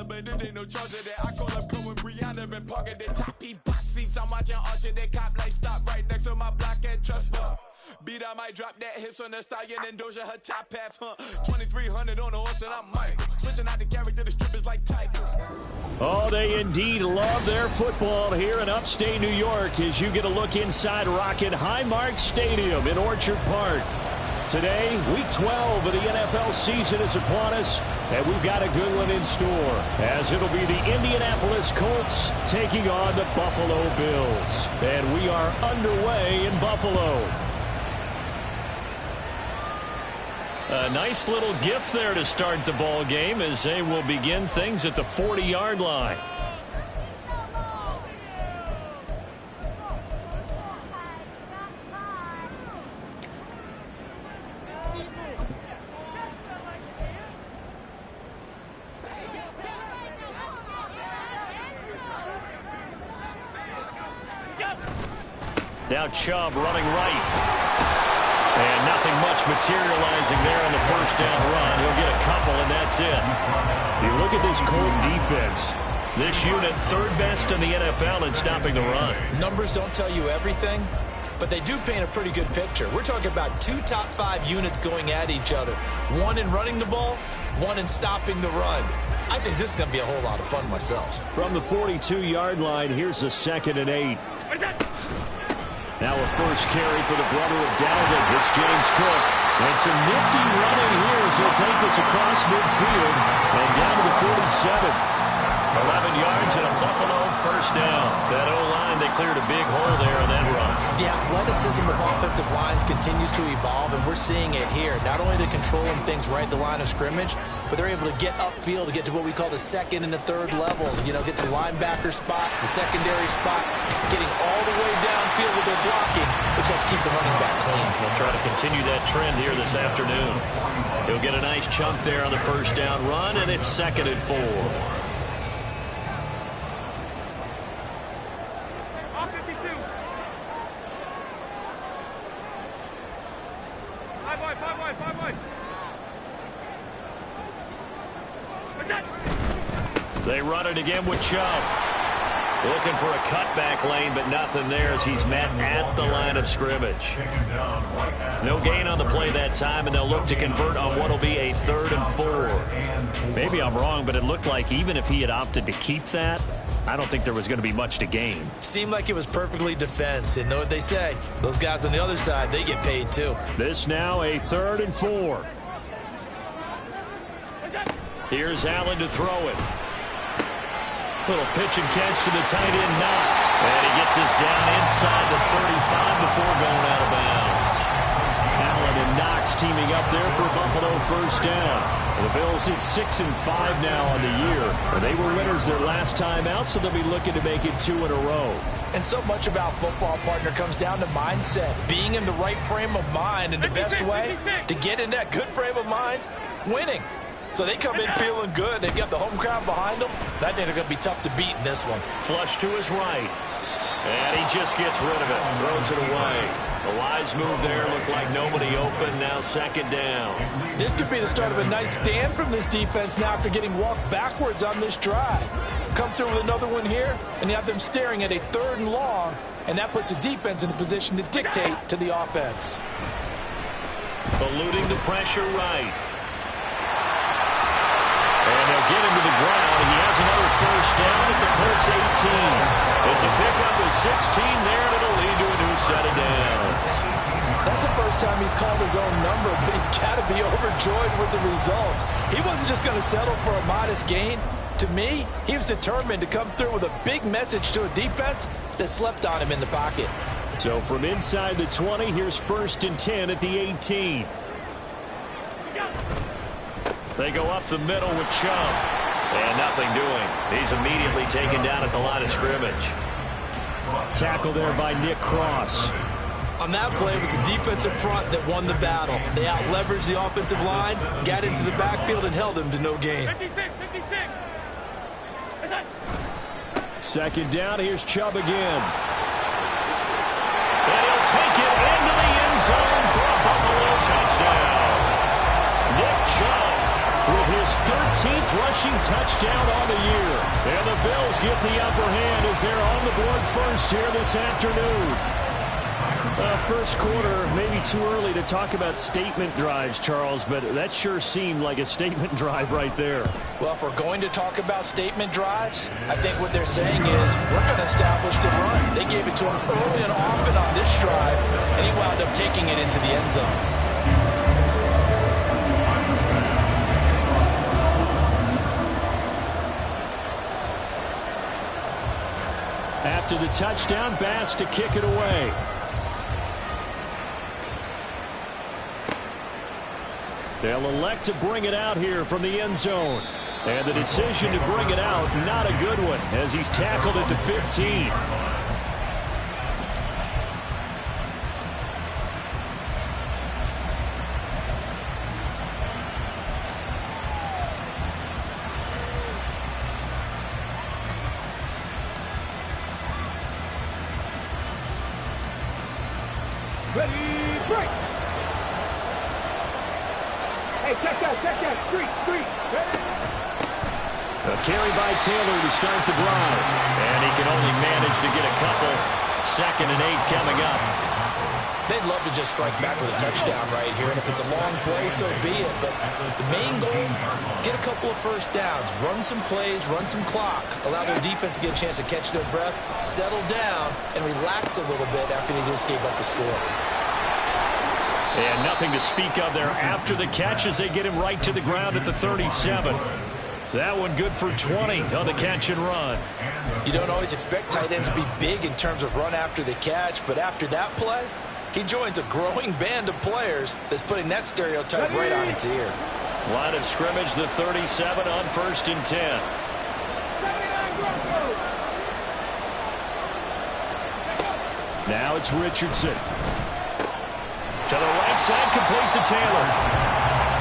but this ain't no charge of that. I call up Cohen, Brianna, and Parker, the top bosses. I'm watching Archer, they cop like stop right next to my block and trust fund. Beat, I might drop that hips on the stallion and Doja her top half, 2300 on the horse and I'm Mike. Switching out the character, the strippers like tigers. Oh, they indeed love their football here in upstate New York as you get a look inside Rocket Highmark Stadium in Orchard Park. Today, week 12 of the NFL season is upon us, and we've got a good one in store, as it'll be the Indianapolis Colts taking on the Buffalo Bills. And we are underway in Buffalo. A nice little gift there to start the ball game as they will begin things at the 40-yard line. Now Chubb running right. And nothing much materializing there on the first down run. He'll get a couple, and that's it. You look at this Colt defense. This unit, third best in the NFL in stopping the run. Numbers don't tell you everything, but they do paint a pretty good picture. We're talking about 2 top 5 units going at each other. One in running the ball, one in stopping the run. I think this is going to be a whole lot of fun myself. From the 42-yard line, here's the 2nd and 8. Now a first carry for the brother of Dalvin. It's James Cook. And some nifty running here as he'll take this across midfield and down to the 47. 11 yards and a Buffalo first down. That O-line, they cleared a big hole there on that run. The athleticism of offensive lines continues to evolve, and we're seeing it here. Not only they're controlling things right at the line of scrimmage, but they're able to get upfield to get to what we call the second and the third levels. You know, get to linebacker spot, the secondary spot, getting all the way downfield with their blocking, which helps keep the running back clean. We'll try to continue that trend here this afternoon. He'll get a nice chunk there on the first down run, and it's 2nd and 4. They run it again with Chubb. Looking for a cutback lane, but nothing there as he's met at the line of scrimmage. No gain on the play that time, and they'll look to convert on what will be a 3rd and 4. Maybe I'm wrong, but it looked like even if he had opted to keep that, I don't think there was going to be much to gain. Seemed like it was perfectly defense, and know what they say. Those guys on the other side, they get paid too. This now a 3rd and 4. Here's Allen to throw it. Little pitch and catch to the tight end, Knox. And he gets this down inside the 35 before going out of bounds. Allen and Knox teaming up there for Buffalo first down. The Bills hit 6-5 now on the year. They were winners their last time out, so they'll be looking to make it 2 in a row. And so much about football, partner, comes down to mindset. Being in the right frame of mind, and the best way to get in that good frame of mind, winning. So they come in feeling good. They've got the home crowd behind them. I think they're going to be tough to beat in this one. Flush to his right. And he just gets rid of it. Throws it away. A wise move there. Looked like nobody open. Now 2nd down. This could be the start of a nice stand from this defense now after getting walked backwards on this drive. Come through with another one here, and you have them staring at a 3rd and long, and that puts the defense in a position to dictate to the offense. Eluding the pressure right. And they'll get him to the ground. He has another first down at the Colts 18. It's a pickup with 16 there, and it'll lead to a new set of downs. That's the first time he's called his own number, but he's got to be overjoyed with the results. He wasn't just going to settle for a modest gain. To me, he was determined to come through with a big message to a defense that slept on him in the pocket. So from inside the 20, here's 1st and 10 at the 18. They go up the middle with Chubb. And nothing doing. He's immediately taken down at the line of scrimmage. Tackle there by Nick Cross. On that play, it was the defensive front that won the battle. They out-leveraged the offensive line, got into the backfield, and held him to no gain. 56. 2nd down, here's Chubb again. And he'll take it into the end zone for a Buffalo touchdown. Nick Chubb with his 13th rushing touchdown on the year. And the Bills get the upper hand as they're on the board first here this afternoon. First quarter, maybe too early to talk about statement drives, Charles, but that sure seemed like a statement drive right there. Well, if we're going to talk about statement drives, I think what they're saying is we're going to establish the run. They gave it to him early and often on this drive, and he wound up taking it into the end zone. After the touchdown, Bass to kick it away. They'll elect to bring it out here from the end zone. And the decision to bring it out, not a good one, as he's tackled at the 15. Ready, break! Hey, check that, street, ready? A carry by Taylor to start the drive. And he can only manage to get a couple. 2nd and 8 coming up. They'd love to just strike back with a touchdown right here, and if it's a long play, so be it. But the main goal, get a couple of first downs, run some plays, run some clock, allow their defense to get a chance to catch their breath, settle down, and relax a little bit after they just gave up a score. And nothing to speak of there after the catch as they get him right to the ground at the 37. That one good for 20 on the catch and run. You don't always expect tight ends to be big in terms of run after the catch, but after that play, he joins a growing band of players that's putting that stereotype right on its ear. Line of scrimmage, the 37 on 1st and 10. Now it's Richardson. To the right side, complete to Taylor.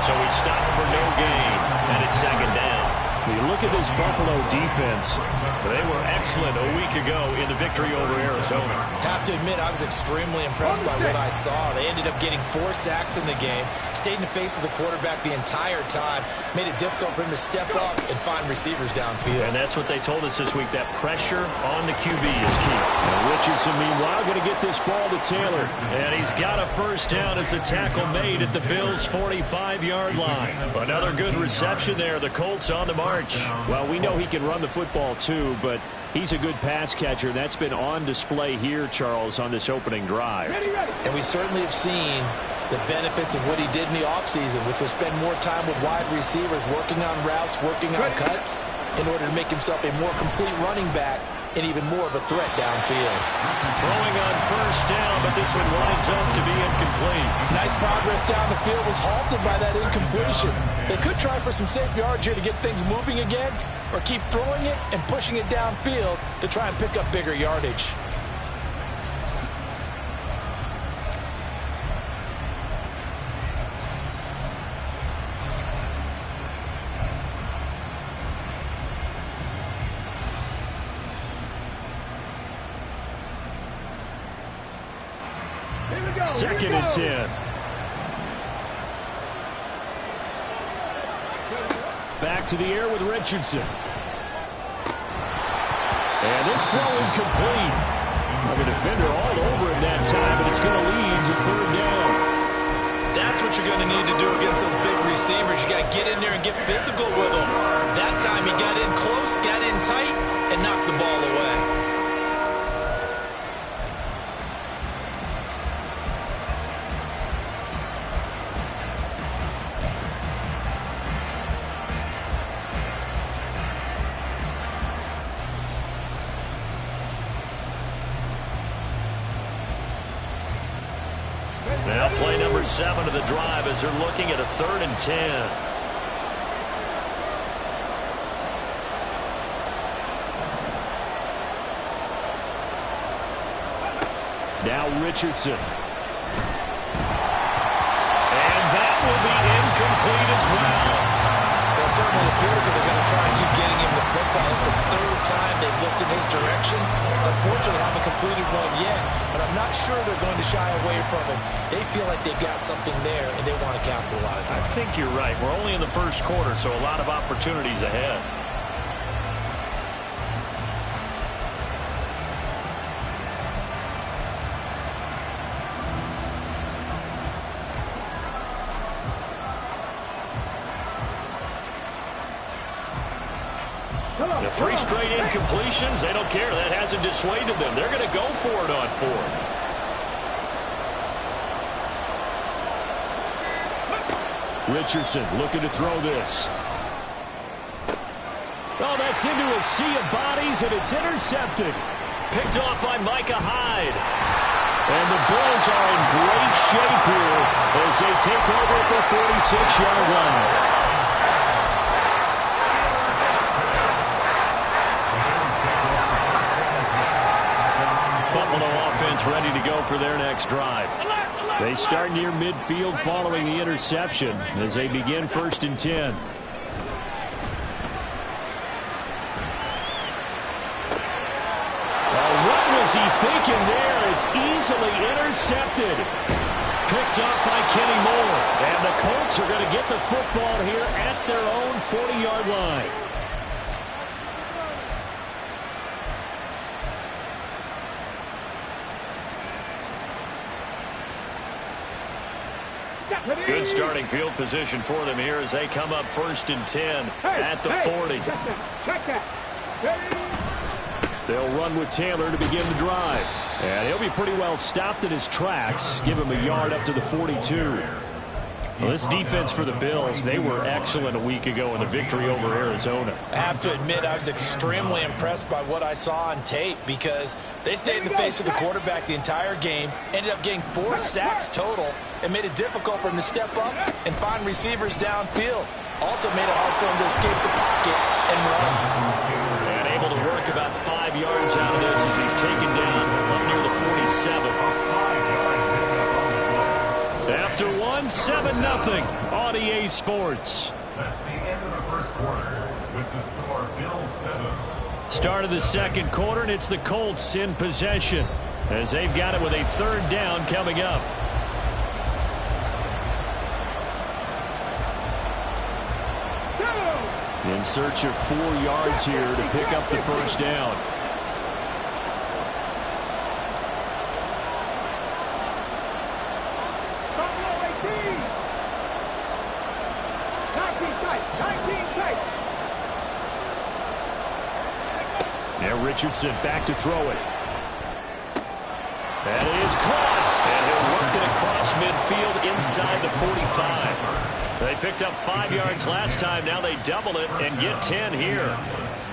So he stopped for no gain, and it's 2nd down. You look at this Buffalo defense. They were excellent a week ago in the victory over Arizona. Have to admit, I was extremely impressed by what I saw. They ended up getting 4 sacks in the game, stayed in the face of the quarterback the entire time, made it difficult for him to step up and find receivers downfield. And that's what they told us this week, that pressure on the QB is key. And Richardson, meanwhile, going to get this ball to Taylor. And he's got a first down as the tackle made at the Bills' 45-yard line. Another good reception there. The Colts on the march. Well, we know he can run the football too, but he's a good pass catcher. That's been on display here, Charles, on this opening drive. And we certainly have seen the benefits of what he did in the offseason, which was spend more time with wide receivers, working on routes, working on cuts, in order to make himself a more complete running back and even more of a threat downfield. Throwing on first down, but this one winds up to be incomplete. Nice progress down the field, was halted by that incompletion. They could try for some safe yards here to get things moving again, or keep throwing it and pushing it downfield to try and pick up bigger yardage. Second and 10. Back to the air with Richardson. And this throw incomplete. A defender all over him that time, but it's going to lead to 3rd down. That's what you're going to need to do against those big receivers. You got to get in there and get physical with them. That time he got in close, got in tight, and knocked the ball away. Now play number 7 of the drive as they're looking at a 3rd and 10. Now Richardson. And that will be incomplete as well. Well, it certainly appears that they're going to try and keep getting him the football. It's the 3rd time they've looked in his direction. unfortunately haven't completed one yet, but I'm not sure they're going to shy away from it. They feel like they've got something there, and they want to capitalize on it. I think you're right. We're only in the first quarter, so a lot of opportunities ahead. The 3 straight incompletions, they don't care. That hasn't dissuaded them. They're going to go for it on 4th. Richardson looking to throw this. Oh, that's into a sea of bodies, and it's intercepted. Picked off by Micah Hyde. And the Bills are in great shape here as they take over at the 46-yard line. Buffalo offense ready to go for their next drive. They start near midfield following the interception as they begin 1st and 10. What was he thinking there? It's easily intercepted. Picked up by Kenny Moore. And the Colts are going to get the football here at their own 40-yard line. Good starting field position for them here as they come up 1st and 10 at the 40. They'll run with Taylor to begin the drive. And he'll be pretty well stopped in his tracks. Give him a yard up to the 42. Well, this defense for the Bills, they were excellent a week ago in the victory over Arizona. I have to admit, I was extremely impressed by what I saw on tape because they stayed in the face of the quarterback the entire game, ended up getting 4 sacks total, and made it difficult for him to step up and find receivers downfield. Also made it hard for him to escape the pocket and run. And able to work about 5 yards out of this as he's taken down up near the 47. After 1, 7-0 on EA Sports. That's the end of the first quarter with the score Bills 7. Start of the second quarter, and it's the Colts in possession as they've got it with a 3rd down coming up. In search of 4 yards here to pick up the 1st down. Now Richardson back to throw it. That is caught. And he'll work it across midfield inside the 45. They picked up 5 yards last time. Now they double it and get 10 here.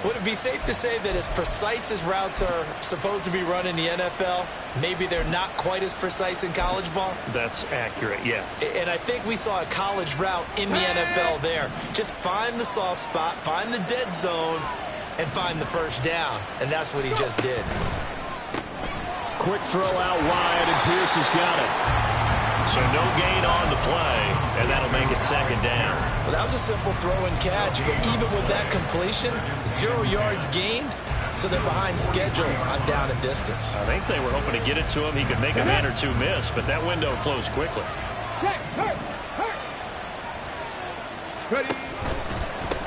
Would it be safe to say that as precise as routes are supposed to be run in the NFL, maybe they're not quite as precise in college ball? That's accurate, yeah. And I think we saw a college route in the NFL there. Just find the soft spot, find the dead zone, and find the 1st down. And that's what he just did. Quick throw out wide, and Pierce has got it. So no gain on the play, and that'll make it 2nd down. Well, that was a simple throw and catch, but even with that completion, 0 yards gained, so they're behind schedule on down and distance. I think they were hoping to get it to him. He could make a man or 2 miss, but that window closed quickly.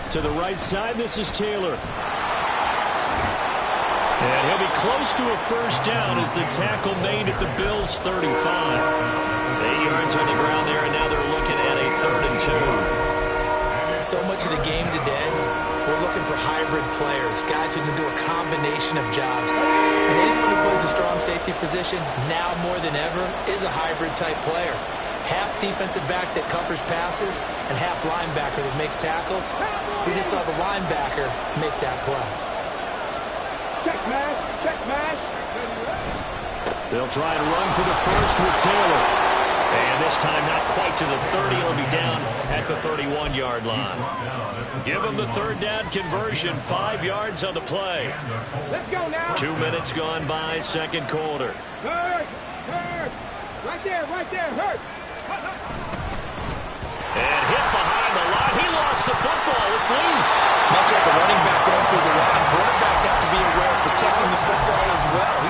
To the right side, this is Taylor. And he'll be close to a 1st down as the tackle made at the Bills' 35. 8 yards on the ground there, and now they're looking at a 3rd and 2. So much of the game today, we're looking for hybrid players, guys who can do a combination of jobs. And anyone who plays a strong safety position, now more than ever, is a hybrid-type player. Half defensive back that covers passes, and half linebacker that makes tackles. We just saw the linebacker make that play. Check mash. They'll try and run for the 1st with Taylor. And this time not quite to the 30. He'll be down at the 31-yard line. Give him the 3rd down conversion. 5 yards on the play. Let's go now. 2 minutes gone by, 2nd quarter. Hurt. Right there, hurt. And hit behind the line. He lost the football. It's loose. Much like a running back going through the line, quarterbacks have to be aware of protecting the football as well.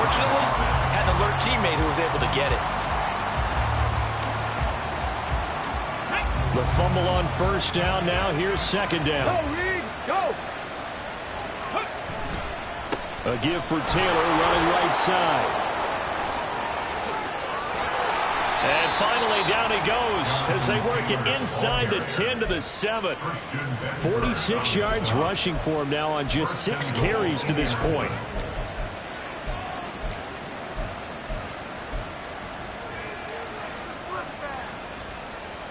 Unfortunately, had an alert teammate who was able to get it. The fumble on first down. Now here's second down. Go, Reed, go. A give for Taylor running right side. And finally down he goes as they work it inside the 10 to the 7. 46 yards rushing for him now on just 6 carries to this point.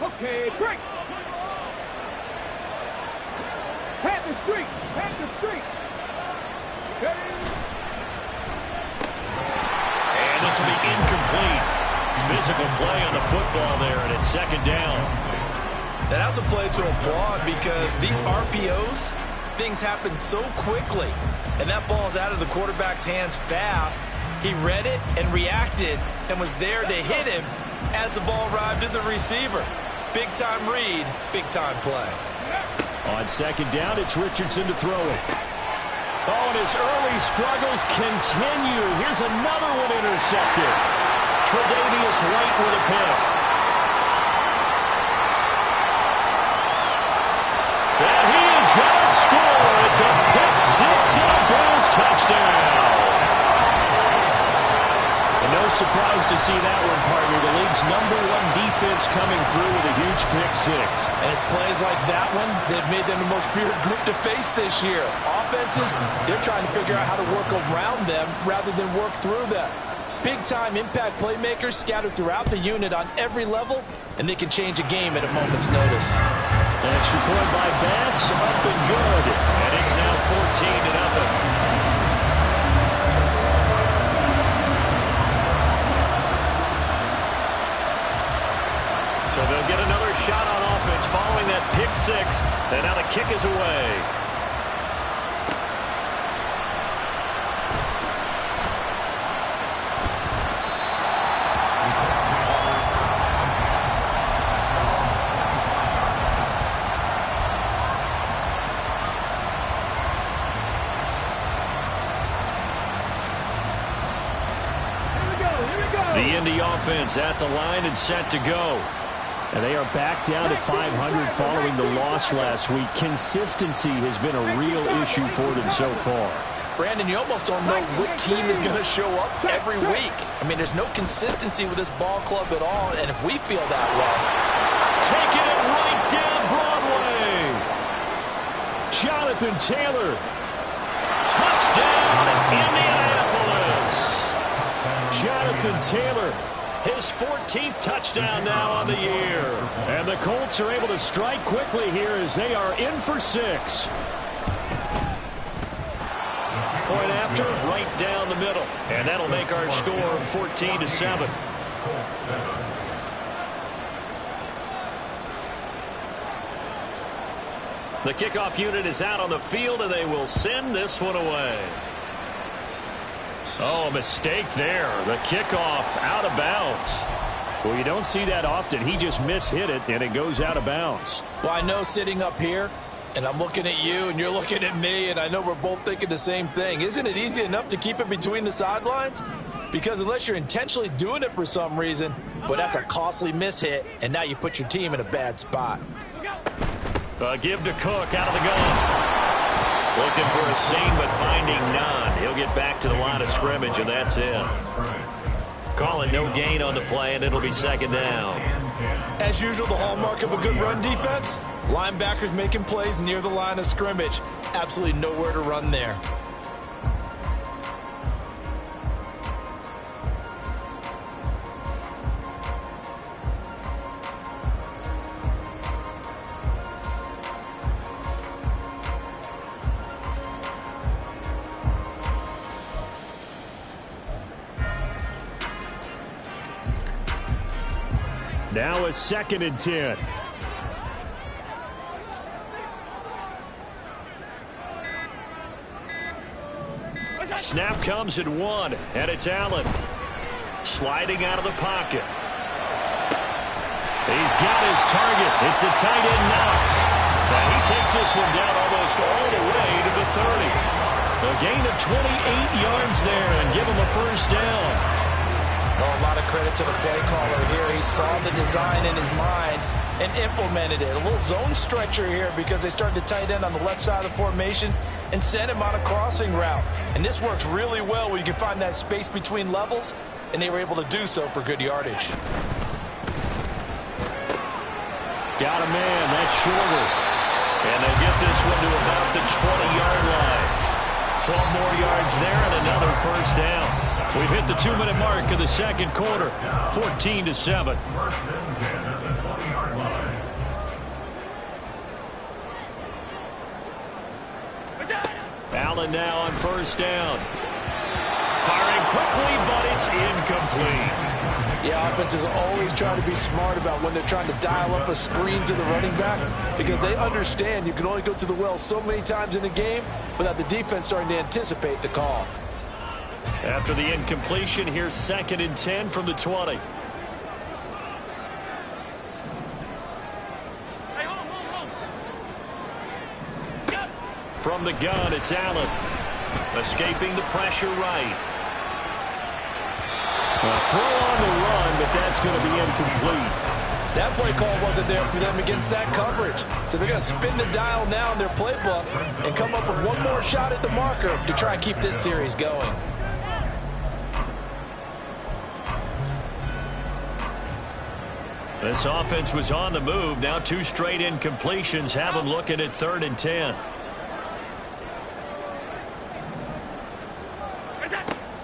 Okay, break. Pat the street. Pat the street. And this will be incomplete. Physical play on the football there, and it's second down. Now, that's a play to applaud because these RPOs, things happen so quickly. And that ball's out of the quarterback's hands fast. He read it and reacted and was there to hit him as the ball arrived at the receiver. Big-time read, big-time play. On second down, it's Richardson to throw it. Oh, and his early struggles continue. Here's another one intercepted. Tre'Davious White with a pick. And he is going to score. It's a pick six and a Bills touchdown. And no surprise to see that one, partner. The league's #1 defense coming through with a huge pick six. And it's plays like that one that made them the most feared group to face this year. Offenses, they're trying to figure out how to work around them rather than work through them. Big-time impact playmakers scattered throughout the unit on every level, and they can change a game at a moment's notice. Extra point by Bass, up and good. And it's now 14-0. So they'll get another shot on offense following that pick six. And now the kick is away. The Indy offense at the line and set to go. And they are back down to 500 following the loss last week. Consistency has been a real issue for them so far. Brandon, you almost don't know what team is going to show up every week. I mean, there's no consistency with this ball club at all, and if we feel that way. Taking it right down Broadway. Jonathan Taylor. Touchdown, Indianapolis. Jonathan Taylor, his 14th touchdown now on the year. And the Colts are able to strike quickly here as they are in for 6. Point after, right down the middle. And that'll make our score 14-7. The kickoff unit is out on the field, and they will send this one away. Oh, a mistake there. The kickoff out of bounds. Well, you don't see that often. He just mishit it, and it goes out of bounds. Well, I know sitting up here, and I'm looking at you, and you're looking at me, and I know we're both thinking the same thing. Isn't it easy enough to keep it between the sidelines? Because unless you're intentionally doing it for some reason, well, that's a costly mishit, and now you put your team in a bad spot. Give to Cook out of the gun. Looking for a seam, but finding none. He'll get back to the line of scrimmage, and that's it. Calling no gain on the play, and it'll be second down. As usual, the hallmark of a good run defense, linebackers making plays near the line of scrimmage. Absolutely nowhere to run there. Now a 2nd and 10. Snap comes at 1, and it's Allen. Sliding out of the pocket. He's got his target. It's the tight end Knox. And he takes this one down almost all the way to the 30. A gain of 28 yards there and give them a first down. Oh, a lot of credit to the play caller here. He saw the design in his mind and implemented it. A little zone stretcher here because they started the tight end on the left side of the formation and sent him on a crossing route. And this works really well where you can find that space between levels, and they were able to do so for good yardage. Got a man. That's shorter. And they get this one to about the 20-yard line. 12 more yards there and another first down. We've hit the 2-minute mark of the second quarter. 14-7. Allen now on first down. Firing quickly, but it's incomplete. Yeah, offense is always trying to be smart about when they're trying to dial up a screen to the running back because they understand you can only go to the well so many times in a game without the defense starting to anticipate the call. After the incompletion, here's 2nd and 10 from the 20. From the gun, it's Allen. Escaping the pressure right. A throw on the run, but that's going to be incomplete. That play call wasn't there for them against that coverage. So they're going to spin the dial now in their playbook and come up with one more shot at the marker to try and keep this series going. This offense was on the move. Now 2 straight incompletions have them looking at 3rd and 10.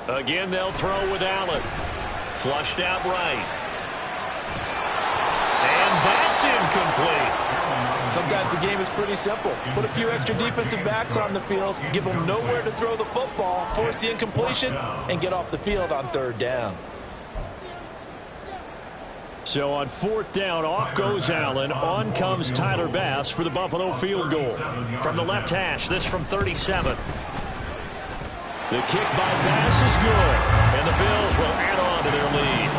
Again, they'll throw with Allen. Flushed out right. And that's incomplete. Sometimes the game is pretty simple. Put a few extra defensive backs on the field, give them nowhere to throw the football, force the incompletion, and get off the field on 3rd down. So on 4th down, off goes Allen. On comes Tyler Bass for the Buffalo field goal. From the left hash, this from 37. The kick by Bass is good, and the Bills will add on to their lead.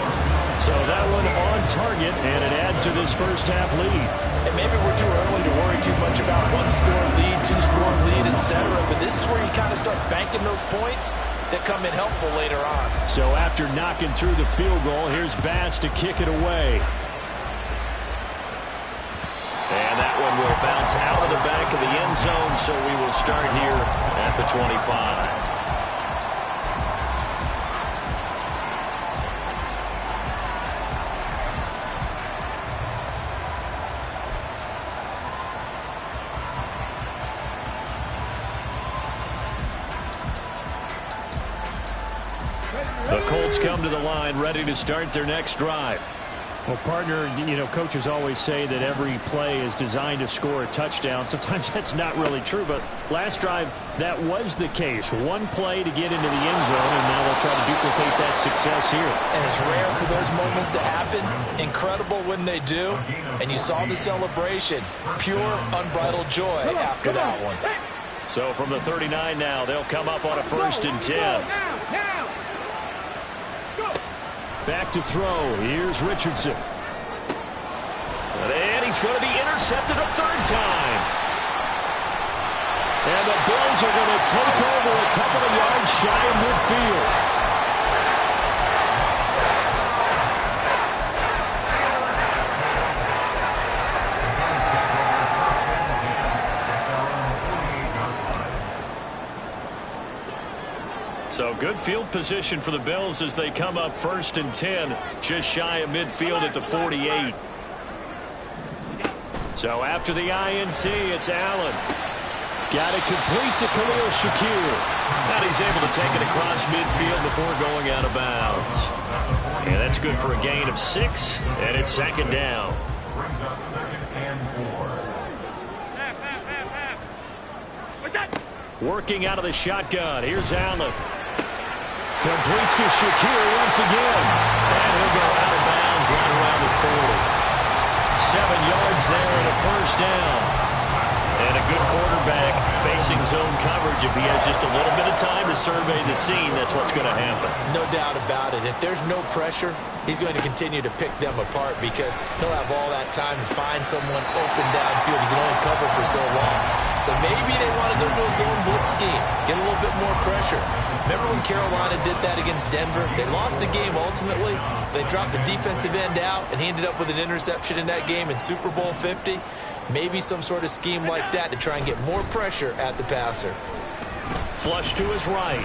So that one on target, and it adds to this first half lead. And maybe we're too early to worry too much about 1-score lead, 2-score lead, etc. But this is where you kind of start banking those points that come in helpful later on. So after knocking through the field goal, here's Bass to kick it away. And that one will bounce out of the back of the end zone, so we will start here at the 25. The Colts come to the line ready to start their next drive. Well, partner, you know, coaches always say that every play is designed to score a touchdown. Sometimes that's not really true, but last drive, that was the case. One play to get into the end zone, and now they'll try to duplicate that success here. And it's rare for those moments to happen. Incredible when they do. And you saw the celebration. Pure, unbridled joy after that one. So from the 39 now, they'll come up on a 1st and 10. Back to throw. Here's Richardson. And he's going to be intercepted a 3rd time. And the Bills are going to take over a couple of yards shy of midfield. So good field position for the Bills as they come up 1st and 10, just shy of midfield at the 48. So after the INT, it's Allen. Got it complete to Khalil Shakir. And he's able to take it across midfield before going out of bounds. And that's good for a gain of 6, and it's 2nd down. Brings up 2nd and 4. Working out of the shotgun. Here's Allen. Completes to Shakir once again. And he'll go out of bounds right around the 40. 7 yards there and a first down. And a good quarterback facing zone coverage. If he has just a little bit of time to survey the scene, that's what's going to happen. No doubt about it. If there's no pressure, he's going to continue to pick them apart because he'll have all that time to find someone open downfield. He can only cover for so long. So maybe they want to go to a zone blitz scheme, get a little bit more pressure. Remember when Carolina did that against Denver? They lost the game ultimately. They dropped the defensive end out, and he ended up with an interception in that game in Super Bowl 50. Maybe some sort of scheme like that to try and get more pressure at the passer. Flush to his right.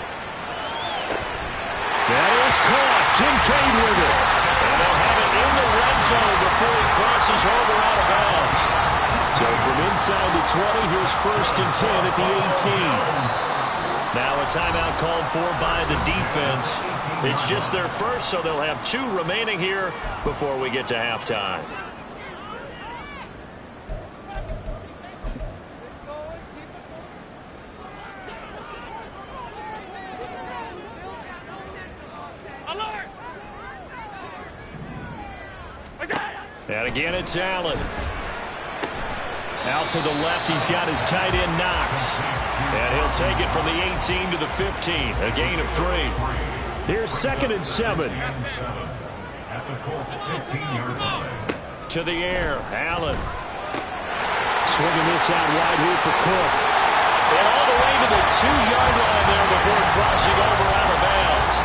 That is caught. Kincaid with it. And they'll have it in the red zone before he crosses over out of bounds. So from inside the 20, here's 1st and 10 at the 18. Now a timeout called for by the defense. It's just their first, so they'll have 2 remaining here before we get to halftime. And again, it's Allen. Out to the left, he's got his tight end Knox. And he'll take it from the 18 to the 15, a gain of 3. Here's 2nd and 7. At the Colts 15-yard line. To the air, Allen. Swinging this out wide here for Cook. And all the way to the 2-yard line there before crossing over out of bounds.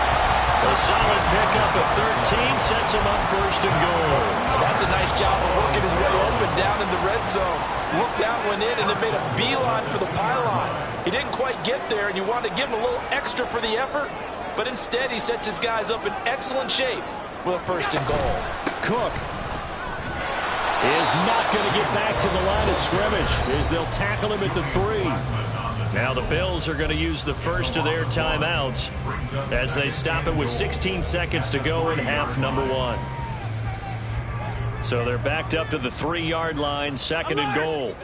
A solid pickup of 13 sets him up 1st and goal. That's a nice job of working his way open down in the red zone. Looked out, went in, and then made a beeline for the pylon. He didn't quite get there, and you wanted to give him a little extra for the effort, but instead he sets his guys up in excellent shape with a 1st and goal. Cook is not going to get back to the line of scrimmage as they'll tackle him at the 3. Now the Bills are going to use the first of their timeouts as they stop it with 16 seconds to go in half number 1. So they're backed up to the 3-yard line, 2nd and goal.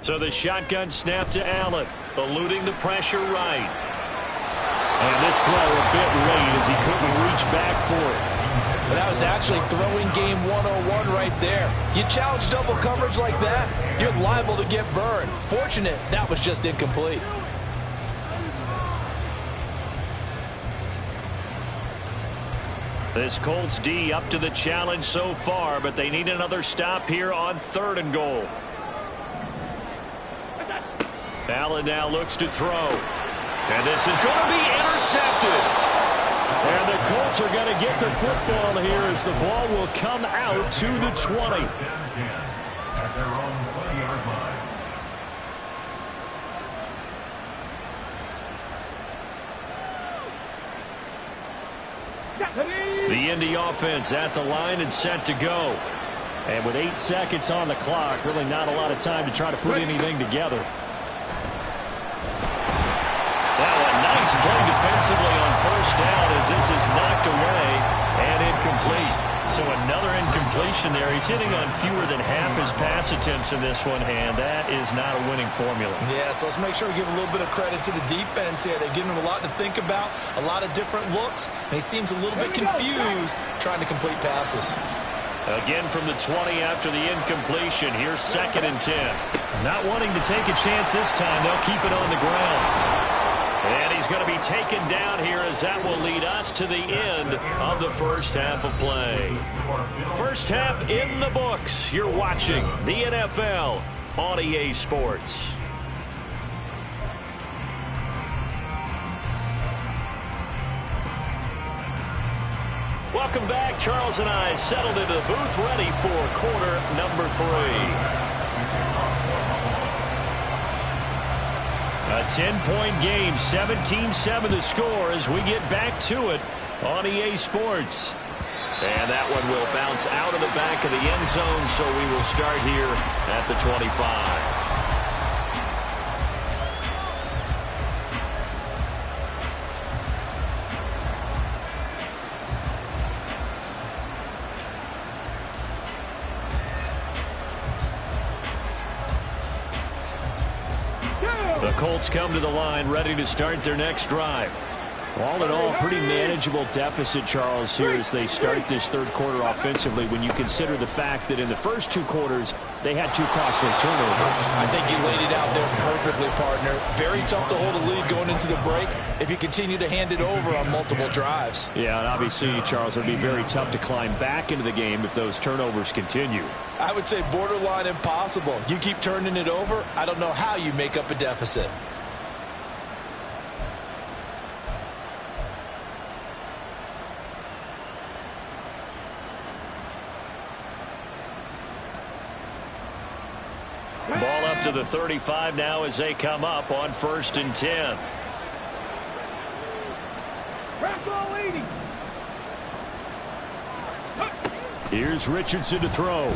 So the shotgun snap to Allen, eluding the pressure right. And this throw a bit late as he couldn't reach back for it. But that was actually throwing game 101 right there. You challenge double coverage like that, you're liable to get burned. Fortunate that was just incomplete. This Colts D up to the challenge so far, but they need another stop here on 3rd and goal. Allen now looks to throw. And this is going to be intercepted. And the Colts are going to get the football here as the ball will come out to the 20. At their own 20-yard line. The Indy offense at the line and set to go. And with 8 seconds on the clock, really not a lot of time to try to put anything together. Nice play defensively on 1st down as this is knocked away and incomplete. So another incompletion there. He's hitting on fewer than half his pass attempts in this one, and that is not a winning formula. Yeah, so let's make sure we give a little bit of credit to the defense here. They've given him a lot to think about, a lot of different looks, and he seems a little bit confused trying to complete passes. Again from the 20 after the incompletion. Here's 2nd and 10. Not wanting to take a chance this time. They'll keep it on the ground. And he's going to be taken down here as that will lead us to the end of the first half of play. First half in the books. You're watching the NFL on EA Sports. Welcome back. Charles and I settled into the booth ready for quarter number 3. A 10-point game, 17-7 the score as we get back to it on EA Sports. And that one will bounce out of the back of the end zone, so we will start here at the 25. The Colts come to the line ready to start their next drive. All in all, pretty manageable deficit, Charles, here as they start this third quarter offensively when you consider the fact that in the first two quarters they had two costly turnovers. I think you laid it out there perfectly, partner. Very tough to hold a lead going into the break if you continue to hand it over on multiple drives. Yeah, and obviously, Charles, it would be very tough to climb back into the game if those turnovers continue. I would say borderline impossible. You keep turning it over, I don't know how you make up a deficit. Ball up to the 35 now as they come up on 1st and 10. Here's Richardson to throw. And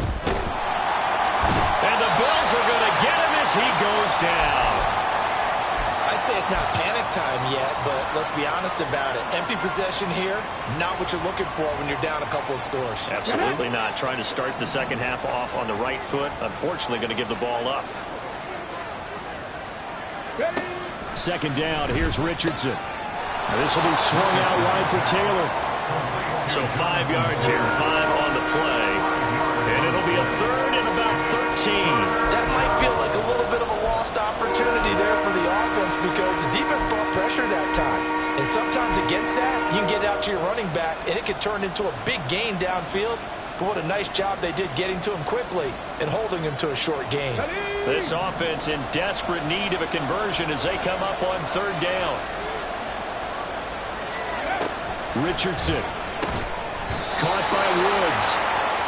the Bills are going to get him as he goes down. I'd say it's not panic time yet, but let's be honest about it. Empty possession here, not what you're looking for when you're down a couple of scores. Absolutely not. Trying to start the second half off on the right foot. Unfortunately, going to give the ball up. Second down. Here's Richardson. This will be swung out wide for Taylor. So 5 yards here, 5 on the play. And it'll be a third and about 13. That might feel like a little bit of a lost opportunity there for the offense because the defense brought pressure that time. And sometimes against that, you can get out to your running back, and it could turn into a big gain downfield. But what a nice job they did getting to him quickly and holding him to a short gain. This offense in desperate need of a conversion as they come up on 3rd down. Richardson. Caught by Woods.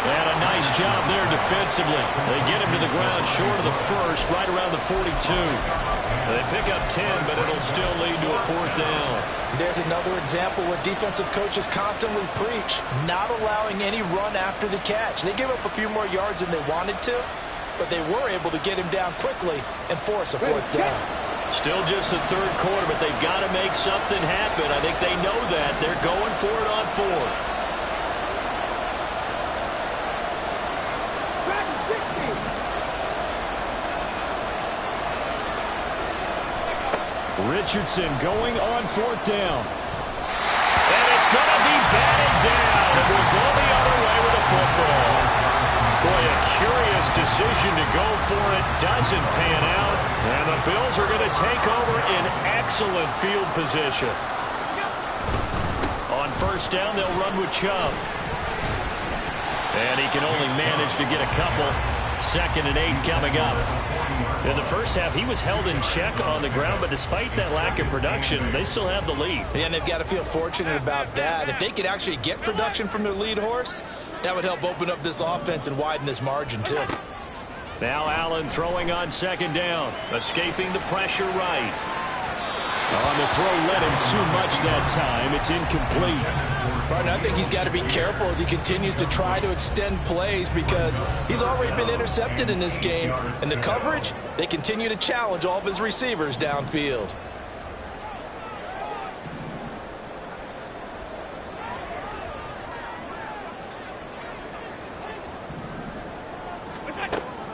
And a nice job there defensively. They get him to the ground short of the first, right around the 42. They pick up 10, but it'll still lead to a 4th down. There's another example where defensive coaches constantly preach, not allowing any run after the catch. They give up a few more yards than they wanted to, but they were able to get him down quickly and force a 4th down. Still just the 3rd quarter, but they've got to make something happen. I think they know that. They're going for it on 4th. Richardson going on 4th down. And it's going to be batted down. And we'll go the other way with the football. Boy, a curious decision to go for it. Doesn't pan out. And the Bills are going to take over in excellent field position. On 1st down, they'll run with Chubb. And he can only manage to get a couple. 2nd and 8 coming up. In the first half, he was held in check on the ground, but despite that lack of production, they still have the lead. Yeah, and they've got to feel fortunate about that. If they could actually get production from their lead horse, that would help open up this offense and widen this margin, too. Now Allen throwing on 2nd down, escaping the pressure right. On the throw, led him too much that time. It's incomplete. Partner, I think he's got to be careful as he continues to try to extend plays because he's already been intercepted in this game. And the coverage, they continue to challenge all of his receivers downfield.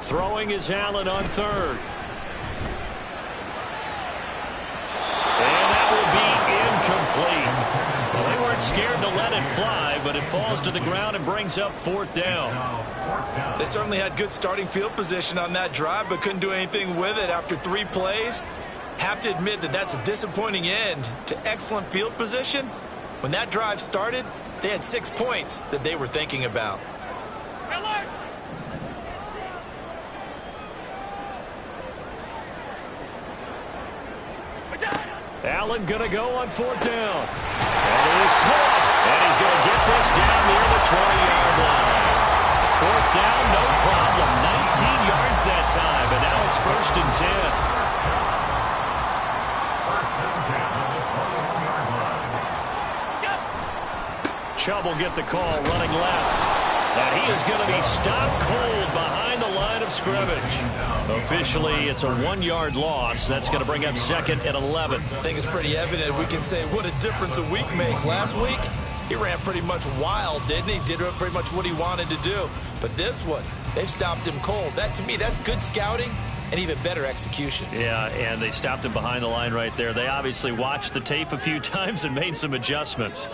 Throwing is Allen on 3rd. Incomplete. Well, they weren't scared to let it fly, but it falls to the ground and brings up 4th down. They certainly had good starting field position on that drive, but couldn't do anything with it after 3 plays. Have to admit that that's a disappointing end to excellent field position. When that drive started, they had 6 points that they were thinking about. Allen going to go on 4th down. And it is caught. And he's going to get this down near the 20-yard line. 4th down, no problem. 19 yards that time. And now it's 1st and 10. Chubb will get the call running left. And he is going to be stopped cold behind the line of scrimmage. Officially, it's a 1-yard loss. That's going to bring up 2nd and 11. I think it's pretty evident. We can say what a difference a week makes. Last week, he ran pretty much wild, didn't he? Did pretty much what he wanted to do. But this one, they stopped him cold. That, to me, that's good scouting and even better execution. Yeah, and they stopped him behind the line right there. They obviously watched the tape a few times and made some adjustments.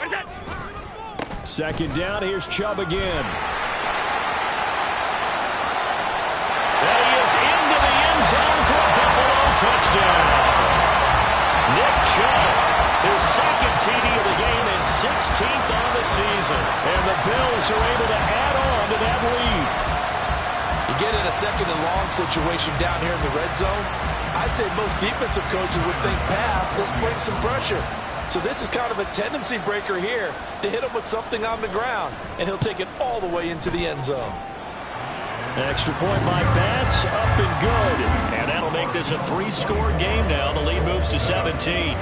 Second down, here's Chubb again. And he is into the end zone for a Buffalo touchdown. Nick Chubb, his second TD of the game and 16th on the season. And the Bills are able to add on to that lead. You get in a second and long situation down here in the red zone, I'd say most defensive coaches would think pass, let's bring some pressure. So this is kind of a tendency breaker here to hit him with something on the ground, and he'll take it all the way into the end zone. An extra point by Bass, up and good. And that'll make this a 3-score game now. The lead moves to 17.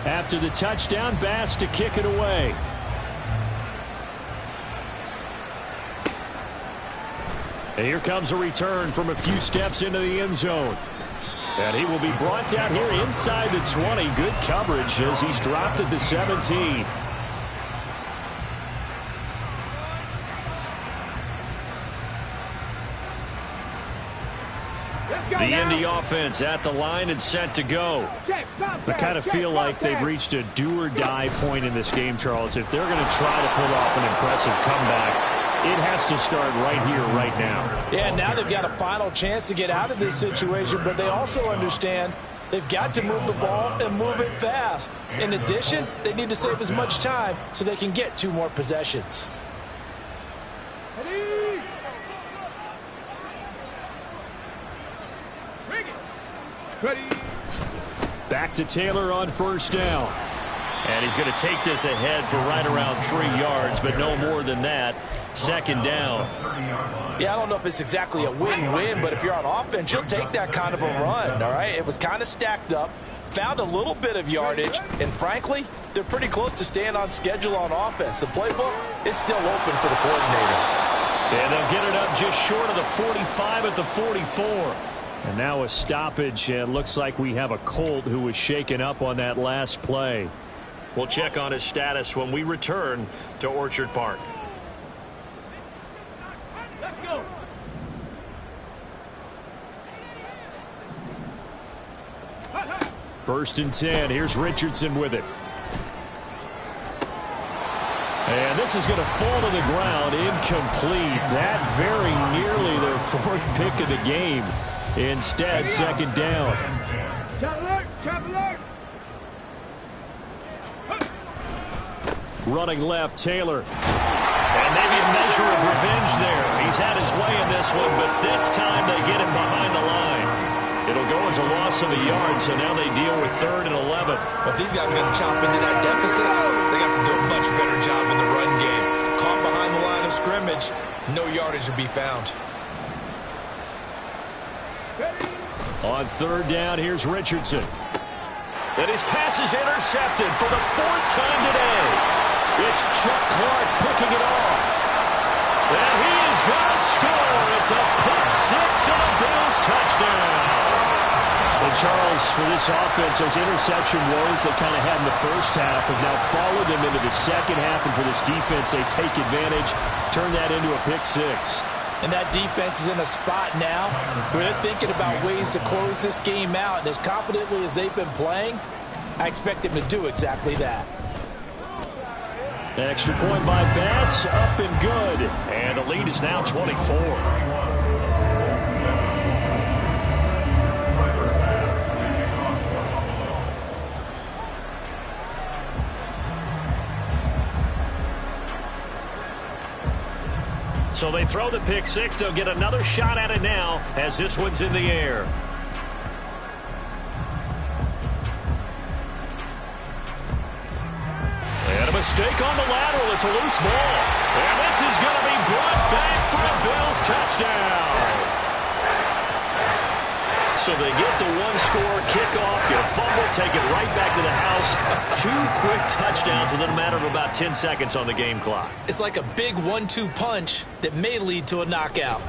After the touchdown, Bass to kick it away. And here comes a return from a few steps into the end zone. And he will be brought down here inside the 20. Good coverage as he's dropped at the 17. The Indy offense at the line and set to go. I kind of feel like they've reached a do-or-die point in this game, Charles. If they're going to try to pull off an impressive comeback, it has to start right here, right now. Yeah, now they've got a final chance to get out of this situation, but they also understand they've got to move the ball and move it fast. In addition, they need to save as much time so they can get 2 more possessions. Back to Taylor on first down. And he's going to take this ahead for right around 3 yards, but no more than that. Second down. Yeah, I don't know if it's exactly a win-win, but if you're on offense, you'll take that kind of a run, all right? It was kind of stacked up, found a little bit of yardage, and frankly, they're pretty close to staying on schedule on offense. The playbook is still open for the coordinator. And they'll get it up just short of the 45 at the 44. And now a stoppage. It looks like we have a Colt who was shaken up on that last play. We'll check on his status when we return to Orchard Park. Let's go. First and 10. Here's Richardson with it. And this is going to fall to the ground. Incomplete. That very nearly their 4th pick of the game. Instead, second down. Running left, Taylor. And maybe a measure of revenge there. He's had his way in this one, but this time they get him behind the line. It'll go as a loss of a yard, so now they deal with 3rd and 11. But these guys are going to chomp into that deficit. They got to do a much better job in the run game. Caught behind the line of scrimmage, no yardage to be found. On 3rd down, here's Richardson. And his pass is intercepted for the 4th time today. It's Chuck Clark picking it off. And he is going to score. It's a pick 6 and a Bills touchdown. And Charles, for this offense, those interception woes they kind of had in the first half have now followed them into the second half. And for this defense, they take advantage, turn that into a pick 6. And that defense is in a spot now where they're thinking about ways to close this game out. And as confidently as they've been playing, I expect them to do exactly that. Extra point by Bass, up and good. And the lead is now 24. So they throw the pick 6. They'll get another shot at it now as this one's in the air. And a mistake on the lateral. It's a loose ball. And this is going to be brought back for a Bills touchdown. So they get the 1-score kickoff, get a fumble, take it right back to the house. 2 quick touchdowns within a matter of about 10 seconds on the game clock. It's like a big 1-2 punch that may lead to a knockout.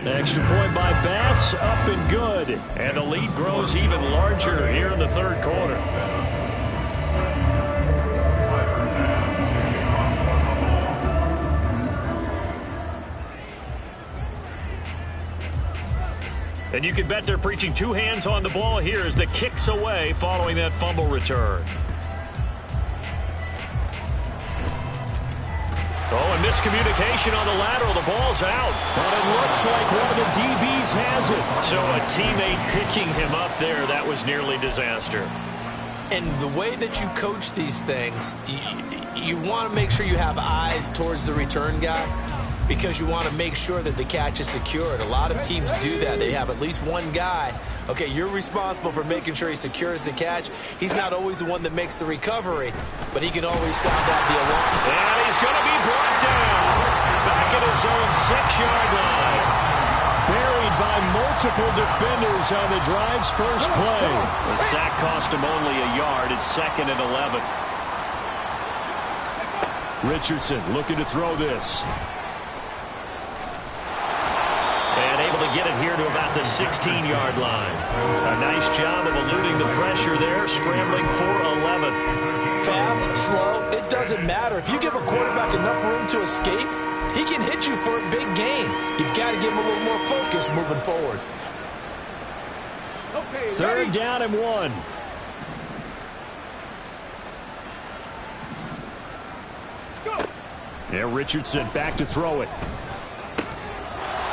Extra point by Bass, up and good. And the lead grows even larger here in the 3rd quarter. And you can bet they're preaching two hands on the ball here as the kick's away following that fumble return. Oh, and miscommunication on the lateral. The ball's out. But it looks like one of the DBs has it. So a teammate picking him up there, that was nearly disaster. And the way that you coach these things, you want to make sure you have eyes towards the return guy because you want to make sure that the catch is secured. A lot of teams do that. They have at least one guy. Okay, you're responsible for making sure he secures the catch. He's not always the one that makes the recovery, but he can always sound out the alarm. And he's going to be brought down back at his own 6-yard line. Buried by multiple defenders on the drive's first play. The sack cost him only a yard. It's 2nd and 11. Richardson looking to throw this. And able to get it here to about the 16-yard line. A nice job of eluding the pressure there, scrambling for 11. Fast, slow, it doesn't matter. If you give a quarterback enough room to escape, he can hit you for a big gain. You've got to give him a little more focus moving forward. Okay, 3rd down and 1. Let's go. Yeah, Richardson back to throw it.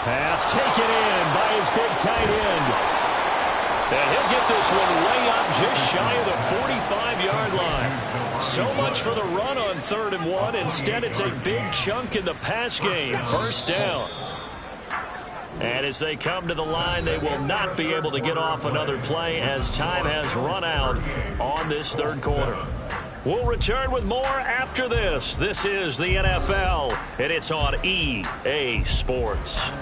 Pass taken in by his big tight end. And he'll get this one way up just shy of the 45-yard line. So much for the run on 3rd and 1. Instead, it's a big chunk in the pass game. 1st down. And as they come to the line, they will not be able to get off another play as time has run out on this 3rd quarter. We'll return with more after this. This is the NFL, and it's on EA Sports.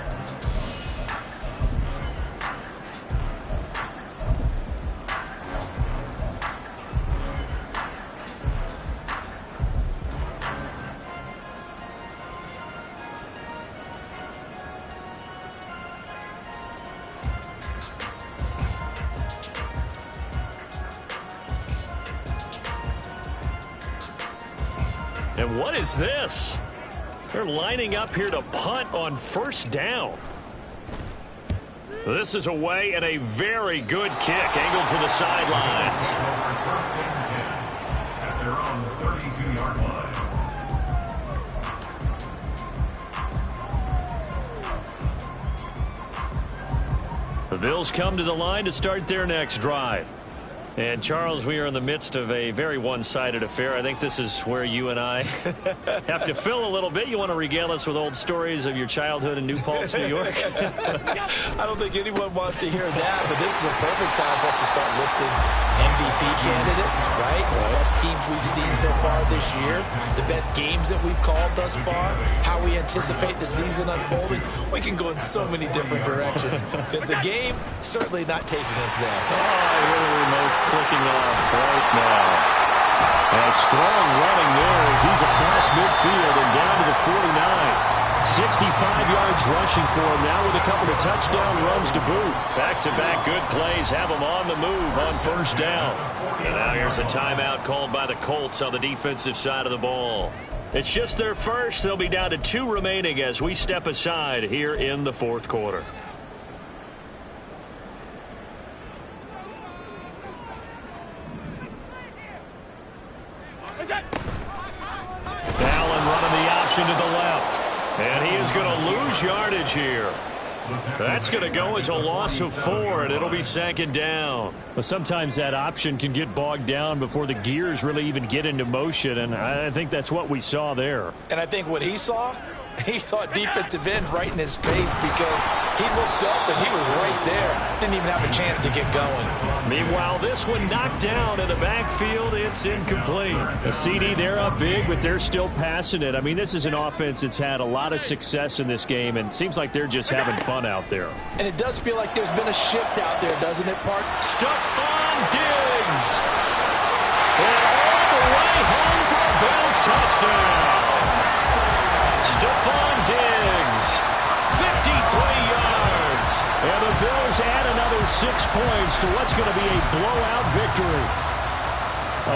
And what is this? They're lining up here to punt on 1st down. This is away and a very good kick angled for the sidelines. At their own 32-yard line. The Bills come to the line to start their next drive. And, Charles, we are in the midst of a very one-sided affair. I think this is where you and I have to fill a little bit. You want to regale us with old stories of your childhood in New Paltz, New York? I don't think anyone wants to hear that, but this is a perfect time for us to start listing MVP candidates, right? The best teams we've seen so far this year, the best games that we've called thus far, how we anticipate the season unfolding. We can go in so many different directions because the game certainly not taking us there. Oh, I hear the remote's clicking off right now. And strong running there as he's across midfield and down to the 49. 65 yards rushing for him now with a couple of touchdown runs to boot. Back-to-back good plays have him on the move on 1st down. And now here's a timeout called by the Colts on the defensive side of the ball. It's just their first. They'll be down to 2 remaining as we step aside here in the 4th quarter. Allen running the option to the left. And he is going to lose yardage here. That's going to go as a loss of 4, and it'll be 2nd down. Well, sometimes that option can get bogged down before the gears really even get into motion, and I think that's what we saw there. And I think what he saw defensive end right in his face because he looked up and he was right there. Didn't even have a chance to get going. Meanwhile, this one knocked down in the backfield. It's incomplete. A CD, they're up big, but they're still passing it. I mean, this is an offense that's had a lot of success in this game, and it seems like they're just having fun out there. And it does feel like there's been a shift out there, doesn't it, Park? Stephon Diggs. And all the way home for a Bills touchdown. Stephon Diggs, 53 yards. And the Bills add another 6 points to what's going to be a blowout victory.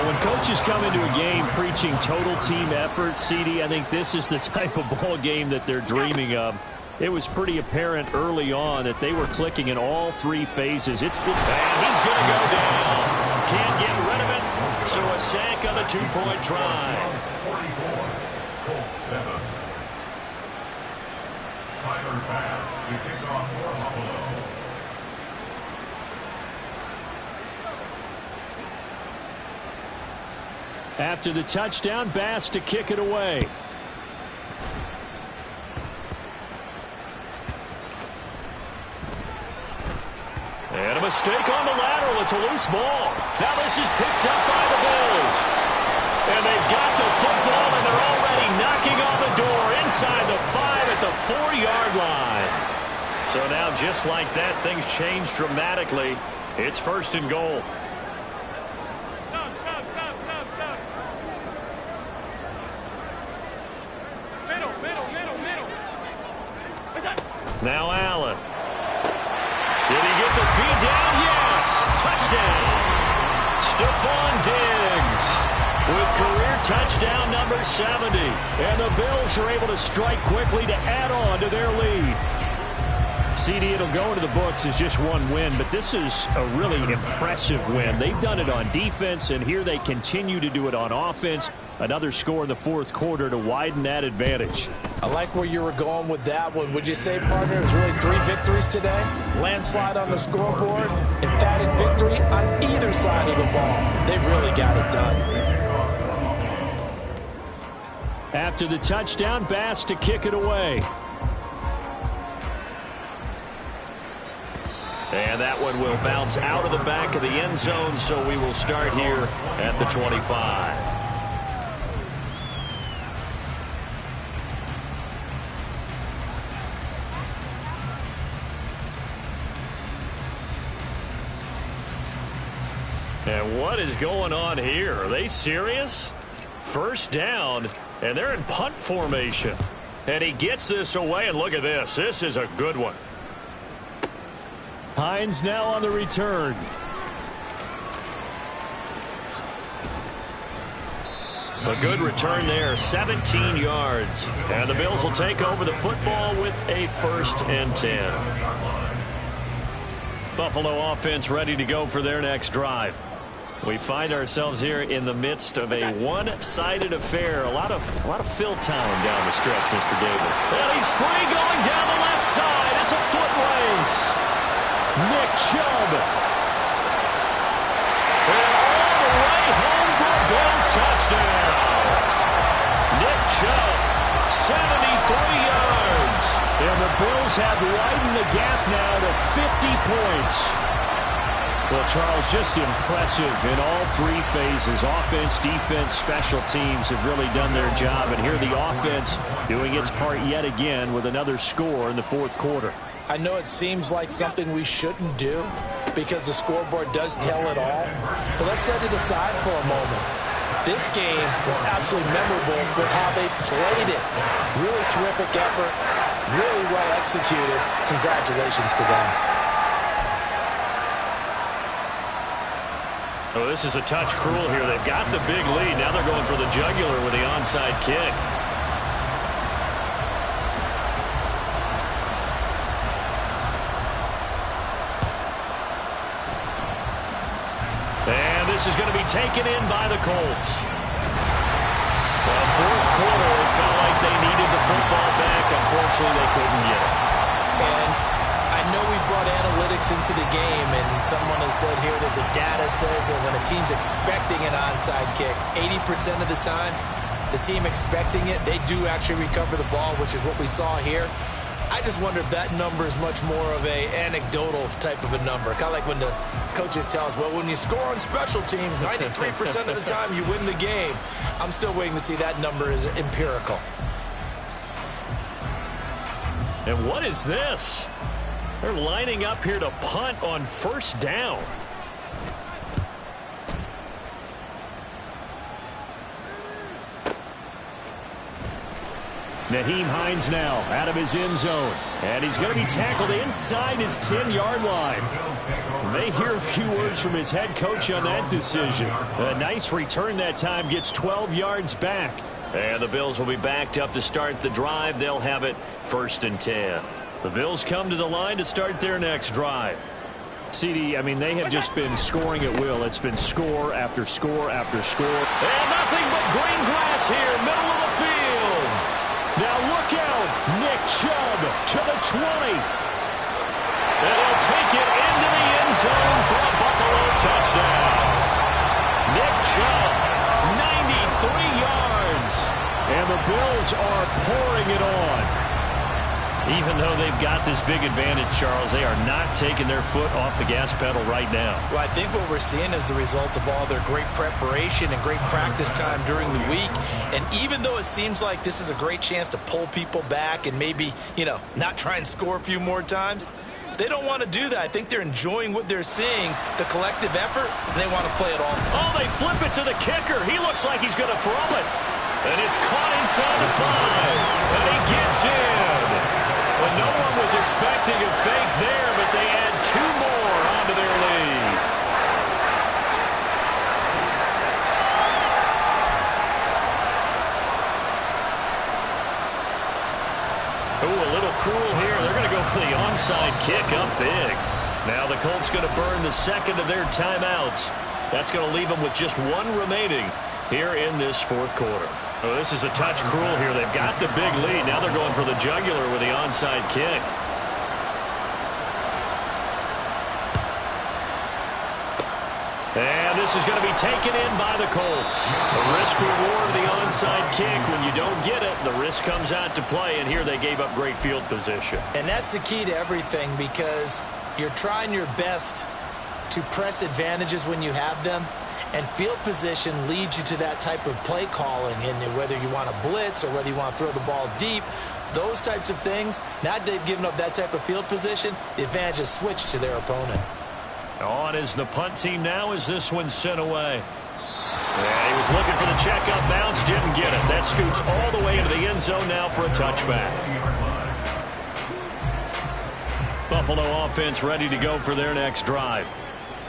When coaches come into a game preaching total team effort, CD, I think this is the type of ball game that they're dreaming of. it was pretty apparent early on that they were clicking in all three phases. And he's going to go down. Can't get rid of it. So a sack on the two-point try. 44, Colts 7. Tyler Bass to kick off for Buffalo. After the touchdown, Bass to kick it away. And a mistake on the lateral. It's a loose ball. Now this is picked up by the Bills. And they've got the football, and they're already knocking on the door inside the 5 at the 4-yard line. So now, just like that, things change dramatically. It's 1st and goal. Now Allen. Did he get the feed down? Yes. Touchdown. Stephon Diggs with career touchdown number 70. And the Bills are able to strike quickly to add on to their lead. CD, it'll go into the books as just one win, but this is a really impressive win. They've done it on defense, and here they continue to do it on offense. Another score in the 4th quarter to widen that advantage. I like where you were going with that one. Would you say, partner, it was really 3 victories today? Landslide on the scoreboard, emphatic victory on either side of the ball. They really got it done. After the touchdown, Bass to kick it away. And that one will bounce out of the back of the end zone, so we will start here at the 25. And what is going on here? Are they serious? 1st down, and they're in punt formation. And he gets this away, and look at this. This is a good one. Hines now on the return. A good return there, 17 yards. And the Bills will take over the football with a 1st and 10. Buffalo offense ready to go for their next drive. We find ourselves here in the midst of a one-sided affair. A lot of fill time down the stretch, Mr. Davis. And he's free going down the left side. It's a foot race. Nick Chubb. And all the way home for a Bills touchdown. Nick Chubb, 73 yards. And the Bills have widened the gap now to 50 points. Well, Charles, just impressive in all 3 phases. Offense, defense, special teams have really done their job. And here the offense doing its part yet again with another score in the 4th quarter. I know it seems like something we shouldn't do because the scoreboard does tell it all. But let's set it aside for a moment. This game was absolutely memorable with how they played it. Really terrific effort, really well executed. Congratulations to them. Oh, this is a touch cruel here. They've got the big lead. Now they're going for the jugular with the onside kick. And this is going to be taken in by the Colts. Well, 4th quarter, it felt like they needed the football back. Unfortunately, they couldn't get it. And I know we brought analytics into the game, and someone has said here that the data says that when a team's expecting an onside kick, 80% of the time, the team expecting it, they do actually recover the ball, which is what we saw here. I just wonder if that number is much more of a anecdotal type of a number. Kind of like when the coaches tell us, well, when you score on special teams, 93% of the time you win the game. I'm still waiting to see that number is empirical. And what is this? They're lining up here to punt on 1st down. Nyheim Hines now out of his end zone. And he's going to be tackled inside his 10-yard line. May hear a few words from his head coach on that decision. A nice return that time, gets 12 yards back. And the Bills will be backed up to start the drive. They'll have it 1st and 10. The Bills come to the line to start their next drive. CD, I mean, they have just been scoring at will. It's been score after score after score. And nothing but green grass here, middle of the field. Now look out, Nick Chubb to the 20. And he'll take it into the end zone for a Buffalo touchdown. Nick Chubb, 93 yards. And the Bills are pouring it on. Even though they've got this big advantage, Charles, they are not taking their foot off the gas pedal right now. Well, I think what we're seeing is the result of all their great preparation and great practice time during the week. And even though it seems like this is a great chance to pull people back and maybe, not try and score a few more times, they don't want to do that. I think they're enjoying what they're seeing, the collective effort, and they want to play it all. Oh, they flip it to the kicker. He looks like he's going to throw it. And it's caught inside the 5. And he gets in. Well, no one was expecting a fake there, but they add 2 more onto their lead. Ooh, a little cruel here. They're going to go for the onside kick up big. Now the Colts going to burn the second of their timeouts. That's going to leave them with just 1 remaining here in this 4th quarter. Oh, this is a touch cruel here. They've got the big lead. Now they're going for the jugular with the onside kick. And this is going to be taken in by the Colts. The risk-reward of the onside kick. When you don't get it, the risk comes out to play, and here they gave up great field position. And that's the key to everything, because you're trying your best to press advantages when you have them. And field position leads you to that type of play calling, and whether you want to blitz or whether you want to throw the ball deep, those types of things. Now that they've given up that type of field position, the advantage is switched to their opponent. On is the punt team now as this one's sent away. Yeah, he was looking for the checkup bounce, didn't get it. That scoots all the way into the end zone now for a touchback. Buffalo offense ready to go for their next drive.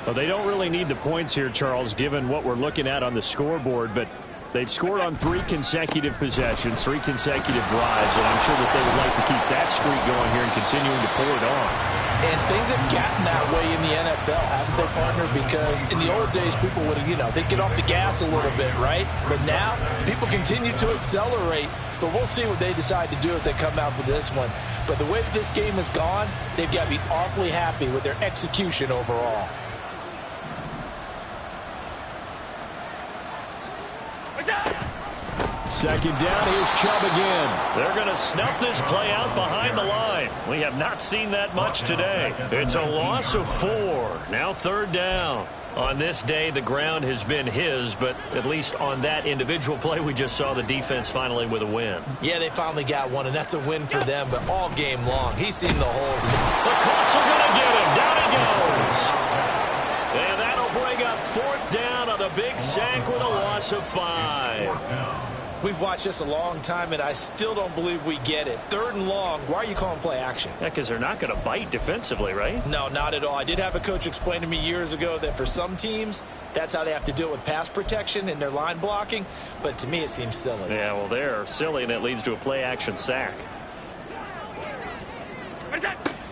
Well, they don't really need the points here, Charles, given what we're looking at on the scoreboard, but they've scored on 3 consecutive possessions, 3 consecutive drives, and I'm sure that they would like to keep that streak going here and continuing to pour it on. And things have gotten that way in the NFL, haven't they, partner? Because in the old days, people would, they'd get off the gas a little bit, right? But now, people continue to accelerate. But we'll see what they decide to do as they come out for this one. But the way that this game has gone, they've got to be awfully happy with their execution overall. Second down, here's Chubb again. They're going to snuff this play out behind the line. We have not seen that much today. It's a loss of 4. Now 3rd down. On this day, the ground has been his, but at least on that individual play, we just saw the defense finally with a win. Yeah, they finally got one, and that's a win for them, but all game long, he's seen the holes. The Colts are going to get him. Down he goes. And that'll bring up 4th down on the big sack with a loss of 5. We've watched this a long time, and I still don't believe we get it. 3rd and long, why are you calling play action? Yeah, because they're not going to bite defensively, right? No, not at all. I did have a coach explain to me years ago that for some teams, that's how they have to deal with pass protection and their line blocking. But to me, it seems silly. Yeah, well, they're silly, and it leads to a play action sack.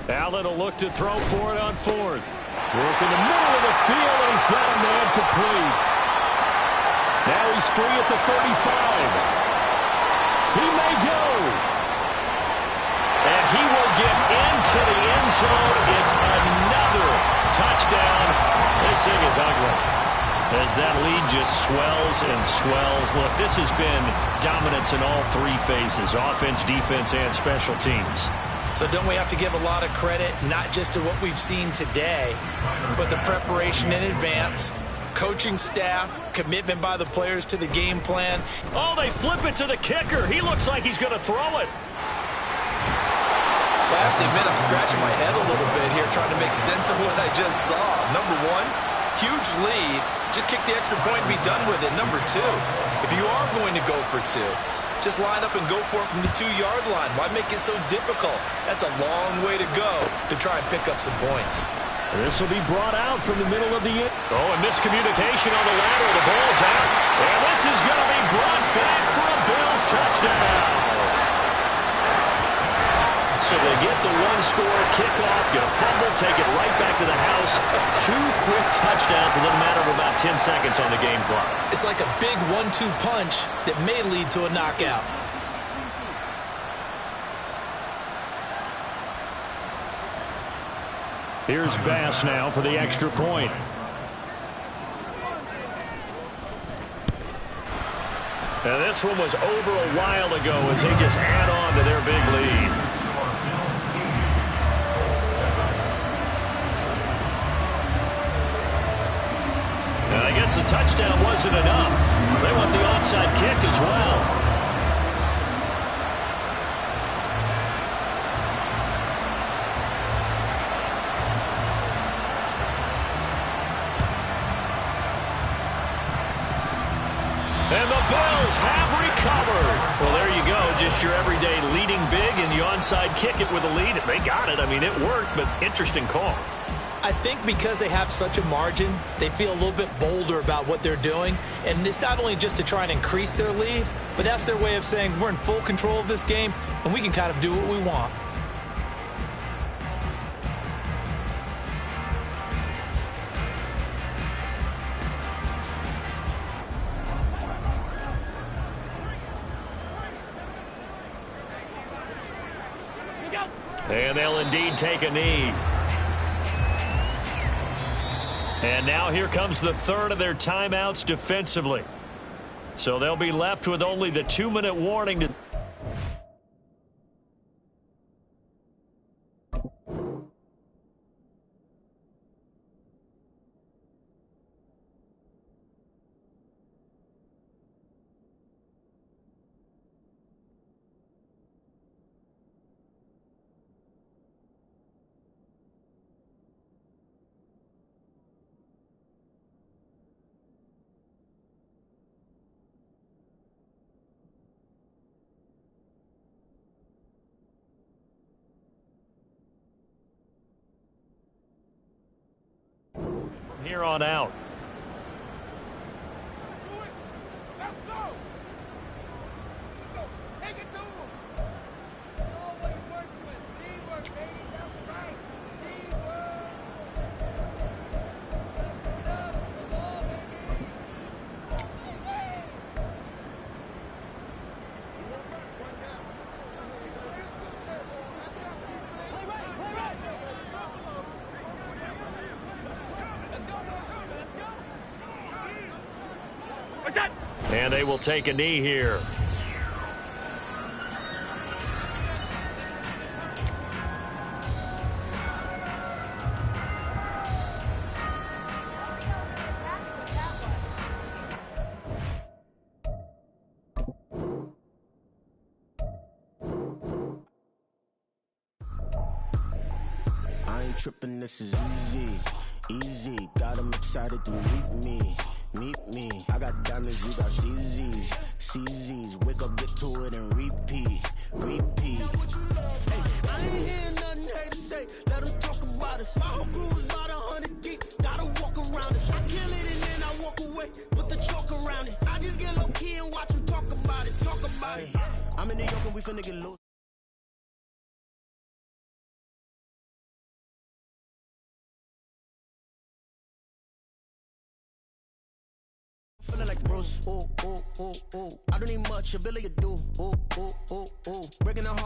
Allen will look to throw for it on 4th. Work in the middle of the field, and he's got a man complete. Now he's free at the 35. He may go. And he will get into the end zone. It's another touchdown. This thing is ugly. As that lead just swells and swells. Look, this has been dominance in all 3 phases. Offense, defense, and special teams. So don't we have to give a lot of credit, not just to what we've seen today, but the preparation in advance, coaching staff, commitment by the players to the game plan. Oh, they flip it to the kicker. He looks like he's going to throw it. Well, I have to admit, I'm scratching my head a little bit here trying to make sense of what I just saw. Number 1, huge lead. Just kick the extra point and be done with it. Number 2, if you are going to go for 2, just line up and go for it from the 2-yard line. Why make it so difficult? That's a long way to go to try and pick up some points. This will be brought out from the middle of the end. Oh, and miscommunication on the lateral. The ball's out. And this is going to be brought back for a Bills touchdown. So they get the one-score kickoff, get a fumble, take it right back to the house. 2 quick touchdowns within a matter of about 10 seconds on the game clock. It's like a big 1-2 punch that may lead to a knockout. Here's Bass now for the extra point. Now this one was over a while ago as they just add on to their big lead. And I guess the touchdown wasn't enough. They want the onside kick as well. And the Bills have recovered. Well, there you go. Just your everyday leading big, and you onside kick it with a lead. They got it. I mean, it worked, but interesting call. I think because they have such a margin, they feel a little bit bolder about what they're doing. And it's not only just to try and increase their lead, but that's their way of saying we're in full control of this game, and we can kind of do what we want. And they'll indeed take a knee. And now here comes the third of their timeouts defensively. So they'll be left with only the 2-minute warning to... From here on out. Let's go. Take it to him. All what you work with. Teamwork, baby. That's right. Teamwork. Up, the ball, baby. And they will take a knee here. I ain't tripping, this is easy, easy. Got them excited to meet me. I got diamonds, you got CZs. Wake up, get to it, and repeat. Hey, I ain't hearing nothing haters say. Let them talk about us. My whole crew is about 100 deep. Gotta walk around it. I kill it and then I walk away. Put the chalk around it. I just get low key and watch them talk about it. I'm in New York and we finna get loose. Feeling like Bruce, I don't need much, ability to do, breaking the heart.